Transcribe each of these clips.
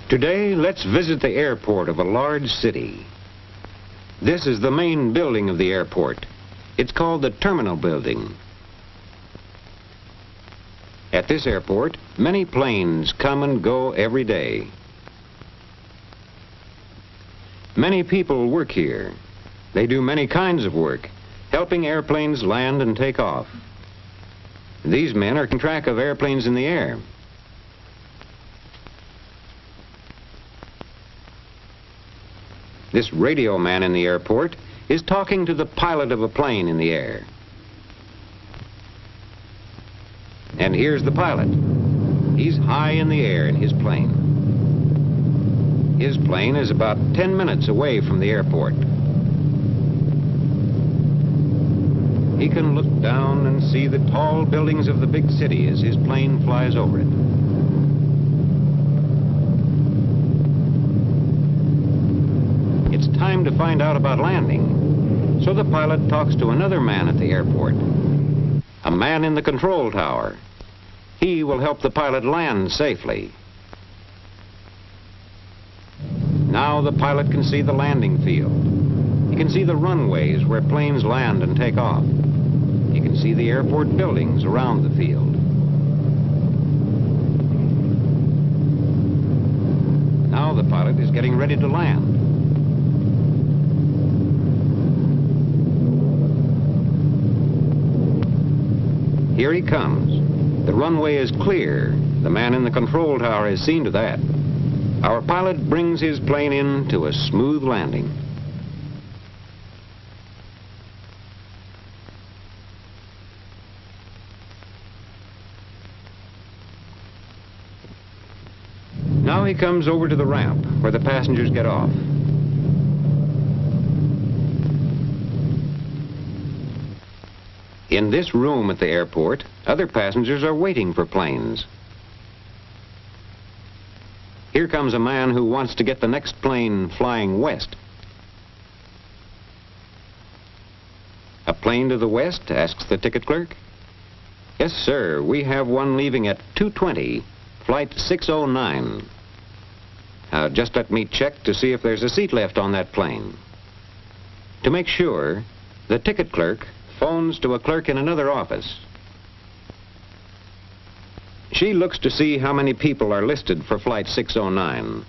Today, let's visit the airport of a large city. This is the main building of the airport. It's called the Terminal Building. At this airport, many planes come and go every day. Many people work here. They do many kinds of work, helping airplanes land and take off. These men are keeping track of airplanes in the air. This radio man in the airport is talking to the pilot of a plane in the air. And here's the pilot. He's high in the air in his plane. His plane is about 10 minutes away from the airport. He can look down and see the tall buildings of the big city as his plane flies over it. It's time to find out about landing. So the pilot talks to another man at the airport, a man in the control tower. He will help the pilot land safely. Now the pilot can see the landing field. He can see the runways where planes land and take off. He can see the airport buildings around the field. Now the pilot is getting ready to land. Here he comes. The runway is clear. The man in the control tower has seen to that. Our pilot brings his plane in to a smooth landing. Now he comes over to the ramp where the passengers get off. In this room at the airport, other passengers are waiting for planes. Here comes a man who wants to get the next plane flying west. A plane to the west, asks the ticket clerk. Yes, sir, we have one leaving at 2:20, flight 609. Just let me check to see if there's a seat left on that plane. To make sure, the ticket clerk phones to a clerk in another office. She looks to see how many people are listed for flight 609,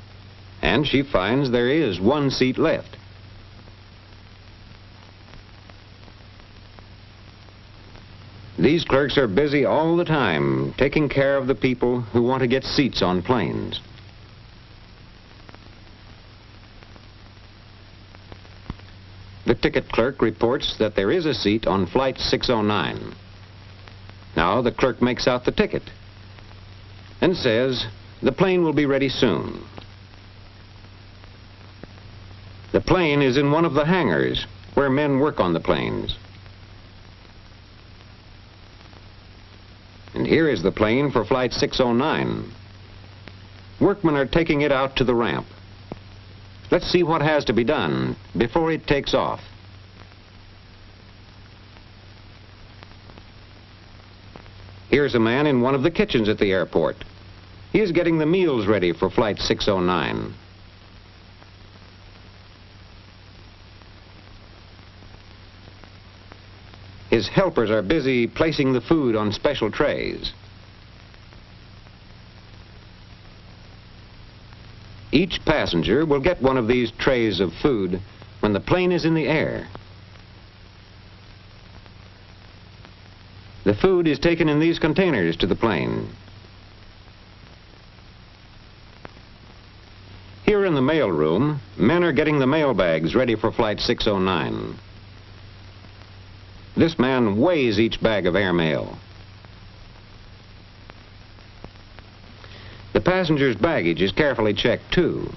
and she finds there is one seat left. These clerks are busy all the time taking care of the people who want to get seats on planes. The ticket clerk reports that there is a seat on flight 609. Now the clerk makes out the ticket and says the plane will be ready soon. The plane is in one of the hangars where men work on the planes. And here is the plane for flight 609. Workmen are taking it out to the ramp. Let's see what has to be done before it takes off. Here's a man in one of the kitchens at the airport. He is getting the meals ready for flight 609. His helpers are busy placing the food on special trays. Each passenger will get one of these trays of food when the plane is in the air. The food is taken in these containers to the plane. Here in the mail room, men are getting the mail bags ready for flight 609. This man weighs each bag of airmail. The passenger's baggage is carefully checked, too.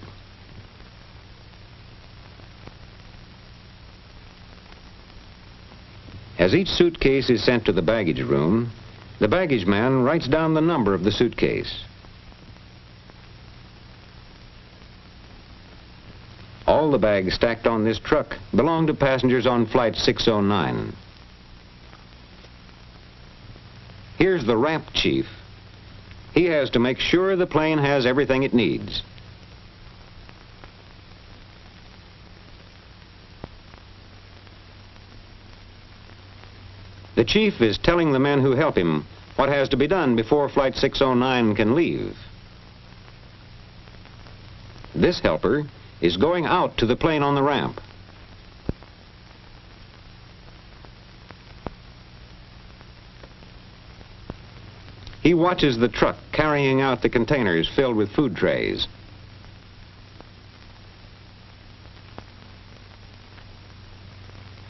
As each suitcase is sent to the baggage room, the baggage man writes down the number of the suitcase. All the bags stacked on this truck belong to passengers on Flight 609. Here's the ramp chief. He has to make sure the plane has everything it needs. The chief is telling the men who help him what has to be done before Flight 609 can leave. This helper is going out to the plane on the ramp. He watches the truck carrying out the containers filled with food trays.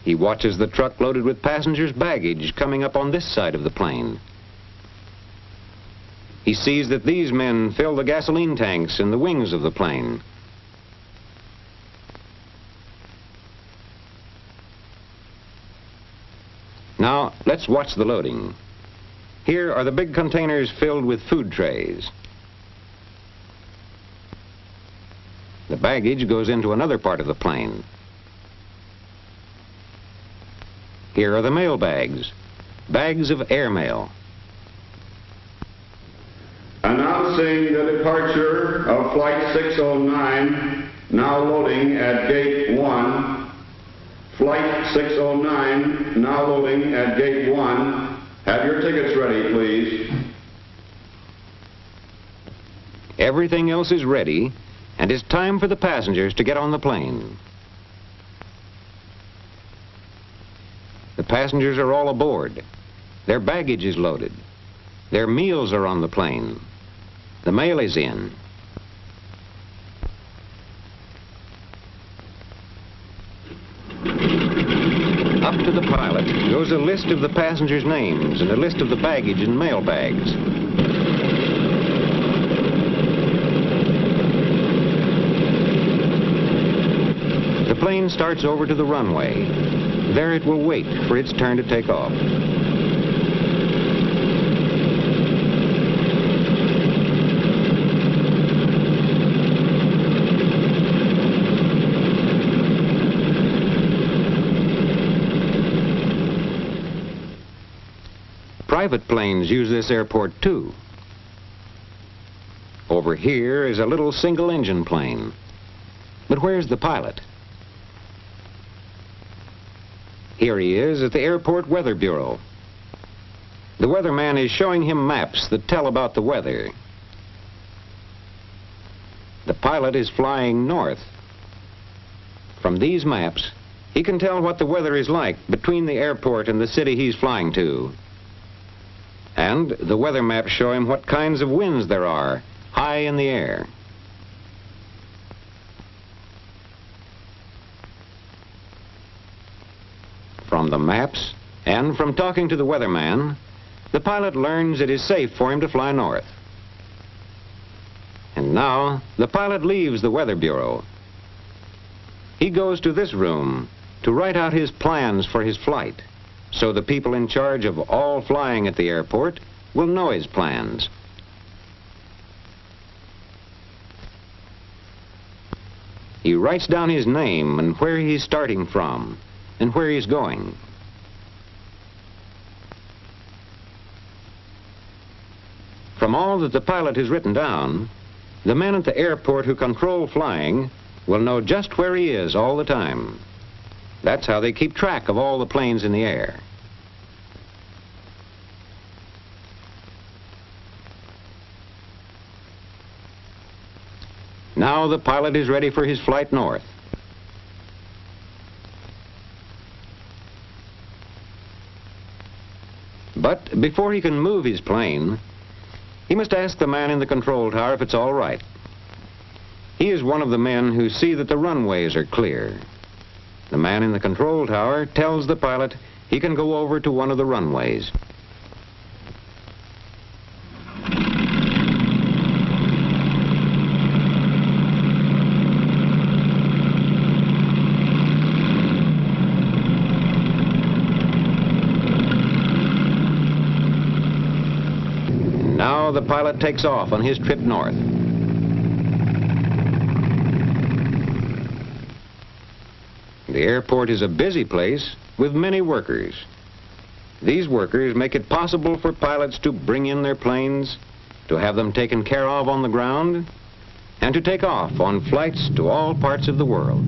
He watches the truck loaded with passengers' baggage coming up on this side of the plane. He sees that these men fill the gasoline tanks in the wings of the plane. Now, let's watch the loading. Here are the big containers filled with food trays. The baggage goes into another part of the plane. Here are the mail bags, bags of airmail. Announcing the departure of Flight 609, now loading at Gate 1. Flight 609, now loading at Gate 1. Have your tickets ready, please. Everything else is ready, and it's time for the passengers to get on the plane. The passengers are all aboard. Their baggage is loaded. Their meals are on the plane. The mail is in. Up to the pilot goes a list of the passengers' names and a list of the baggage and mail bags. The plane starts over to the runway. There it will wait for its turn to take off. Private planes use this airport too. Over here is a little single-engine plane. But where's the pilot? Here he is at the Airport Weather Bureau. The weatherman is showing him maps that tell about the weather. The pilot is flying north. From these maps, he can tell what the weather is like between the airport and the city he's flying to. And the weather maps show him what kinds of winds there are high in the air. From the maps and from talking to the weatherman, the pilot learns it is safe for him to fly north. And now the pilot leaves the Weather Bureau. He goes to this room to write out his plans for his flight, so the people in charge of all flying at the airport will know his plans. He writes down his name and where he's starting from and where he's going. From all that the pilot has written down, the men at the airport who control flying will know just where he is all the time. That's how they keep track of all the planes in the air. Now the pilot is ready for his flight north. But before he can move his plane, he must ask the man in the control tower if it's all right. He is one of the men who see that the runways are clear. The man in the control tower tells the pilot he can go over to one of the runways. Now the pilot takes off on his trip north. The airport is a busy place with many workers. These workers make it possible for pilots to bring in their planes, to have them taken care of on the ground, and to take off on flights to all parts of the world.